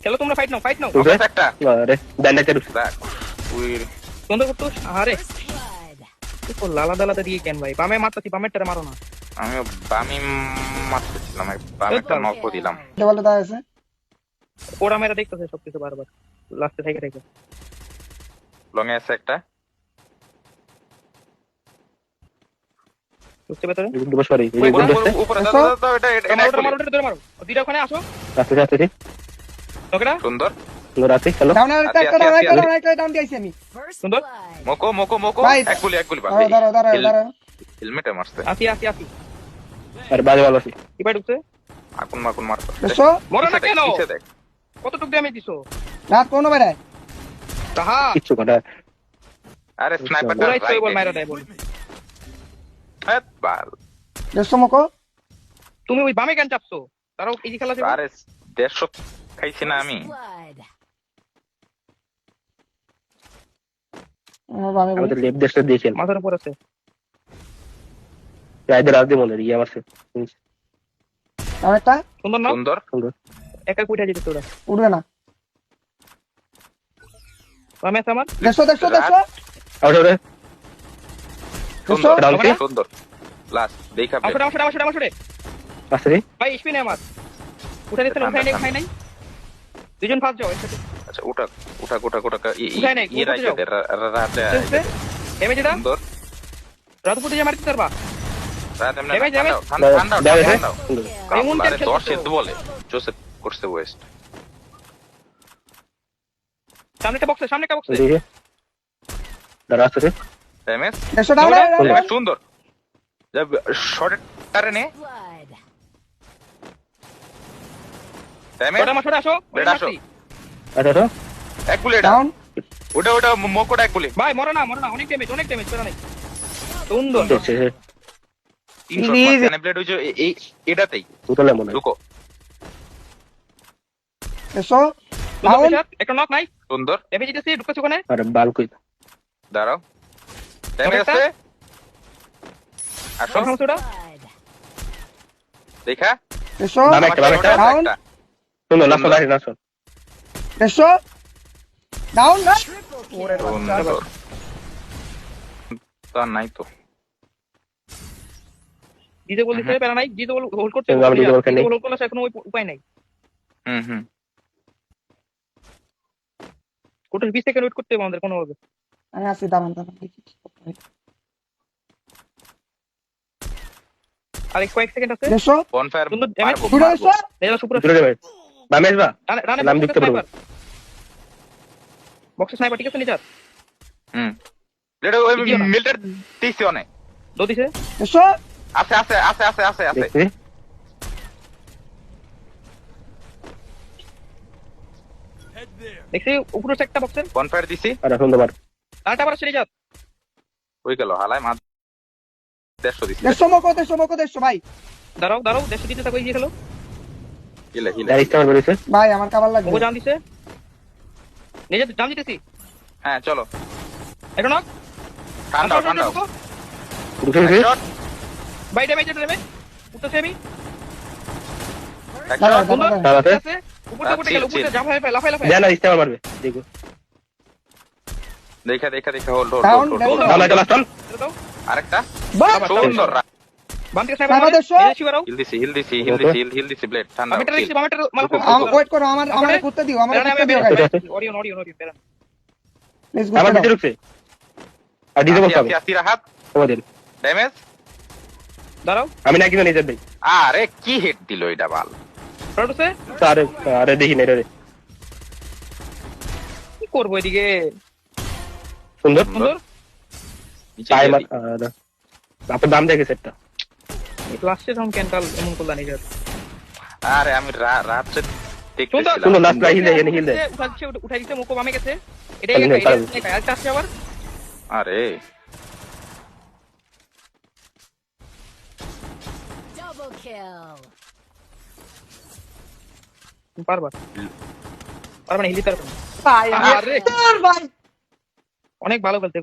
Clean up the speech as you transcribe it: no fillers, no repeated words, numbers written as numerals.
চলো তোমরা ফাইট নাও একটা আরে ব্যান্ডেজ এর দেখ ওই সুন্দর করতো। আরে কি করলা আলাদা আলাদা দিয়ে কেন ভাই? বামে মারতাছি, বামেরটারে মারো না। আমি বামি মারতেছিলাম বামিটা নক করে দিলাম। বলে দাও আছে ওরা মেরা দেখতেছে সবকিছু বারবার লাস্টে থেকে থেকে। লং এ আছে একটা বুঝতে পেরেছো? দুটো সরি এই উপরে, গুলো উপরে দাও এটা এটা মারো মারো ধরে মারো। দুইটা ওখানে আসো। রাতে রাতে ওকেরা সুন্দর রাতে চলো ডাউন একটা ডাউন দিয়েছি আমি সুন্দর। মোকো ভাই, এক গুলি দাঁড়াও হেলমেটে মারছে আসি। আর বাজে ভালো আছে কি ভাই ঢুকছে? আগুন মারতো দেখছো মরো না কেন? পিছে দেখ কতটুক ড্যামেজ দিছো? রাত কোনো বেড়ে তাহা কিচ্ছু কাটা আরে স্নাইপার পুরাই ছয় বল মাইরা দেয় বল। হ্যাঁ বাল দেখছো মকো তুমি ওই বামে কেন চাপছো? তারাও এই খেলা যাবে। আরে 150 খাইছি না আমি আমি আমাদের লেফট দেশটা দিয়েছেন মাথার উপর আছে। রাইদের রাতে মনে রিয়া মারছে একটা সুন্দর না? সুন্দর সুন্দর একা কুইটা যেতে তোরা। উঠবে না বামে আছে আমার। দেখছো আউট আউট সুন্দর রাউন্ড সুন্দর লাস্ট দেখা আমার আসছে রে ভাই স্পিনে আমার। উঠে দিতে উঠাই নাই। দুজন ফাস্ট যাও একসাথে। আচ্ছা ওটা উঠাই নাই, ই কোথায় যাও? রাইতে রাতে চলছে। ড্যামেজ দাও। সুন্দর রাত ফুটে যে মারতে পারবা। রাতে এমনি ড্যামেজ। ঠান্ডা এমন আরে টেনশন 10 এর করছো। বলে জোসেফ করছে ওয়েস্ট সামনে একটা বক্সে। দেখে দাঁড়া আসছে রে এমএস দেখছো ডাউন সুন্দর শর্ট টারে এমএস ছোটা আসো। বেড়া আসো। আচ্ছা তো এক গুলি এটা ডাউন ওটা মোকোটা এক গুলি ভাই মরো না অনেক ড্যামেজ করা নাই। সুন্দর। দেখছে 300 মারছে ব্লেড হইছে এই এটাতেই তোতলে মনে হয় লুকো দেখছো ডাউন একটা নক নাই। সুন্দর ড্যামেজ দিতেছি ঢুকছে ওখানে। আরে বাল কই দাঁড়াও ড্যামেজ আছে আসো ছোটা দেখা দেখছো বামে একটা ডাউন সুন্দর লাস্ট লাইন লাস্ট দেখছো ডাউন না সুন্দর তা নাই তো জিতে বলতে পেরা নাই। জিতে বল হোল্ড করতে আমি জিতে বলতে নেই। হোল্ড করলে এখন ওই উপায় নাই। হুম কোটা 20 সেকেন্ড ওয়েট করতে হবে আমাদের কোনো ভাবে। আমি আসি দাঁড়ান আর কয়েক সেকেন্ড আছে। দেখছো বনফায়ার সুন্দর ড্যামেজ। দুটো দেখছো নেলা সুপার দূরে যাবে বামে আসবা রানে নাম দেখতে পারবো। বক্স স্নাইপার ঠিক আছে নিচার। হুম লেডো ওই মিলিটার দিছে অনেক দো দিছে। দেখছো আছে দেখছি দেখছি উপরে একটা বক্সের। বনফায়ার দিছি আরে সুন্দর বার আরেকটা আবার ছেড়ে যাও। হয়ে গেল হালাই মা 150 দিছি দেখছো মকো দেখছো ভাই দাঁড়াও দেশে দিতে থাকো এই খেলো। হিলে ডাইরেক্ট আমার বেরিয়েছে ভাই আমার কাবার লাগবে ওগো জান দিছে। নিজে জান দিতেছি। হ্যাঁ চলো এটা নক। ঠান্ডা ঢুকে গেছে শট বাই ড্যামেজ উঠতেছে আমি। দাঁড়াও, সুন্দর। দাঁড়াও। দাঁড়াতে আছে উপরে গেল উপরে লাফাই জানা ইস্তেমাল মারবে দেখো দেখা হোল্ড Down, দাঁড়া চল চল দাও। আরেকটা বাহ সুন্দর বান্তি সাইবার সাইবার দেখছো? এসি বাড়াও। হিল দিছি ব্লেড ঠান্ডা আমি এটা বামেটা ওয়েট করো আমার করতে দিও আমার করতে দিও গাইস অডিও পেরা। প্লিজ আমার গুড ভিতরে ঢুকছে আর ডিজে বলতে হবে আসি রাহাত তোমাদের ড্যামেজ দাঁড়াও আমি নাকি জানি যাবে আরে কি হিট দিল এটা বাল প্রোডুসে আরে আরে দেখি না রে কি করব এদিকে। সুন্দর সুন্দর। নিচে টাইম দিয়ে দিই। আপনার দাম দেখে সেটটা লাস্টে যখন ক্যান্টাল এমন করলা নিজের। আরে আমি রাত্রে সুন্দর সুন্দর দেখতেছিলাম লাস্ট প্রাইস দেয় হিল দেয় উঠাই দিতে মুকো বামে গেছে। এটাই পারবে, পারবে। আরেকটা আসছে আবার। আরে Double kill. পারবা না হিলিতে পারবা না। ভাই আরে ভাই অনেক ভালো খেলতে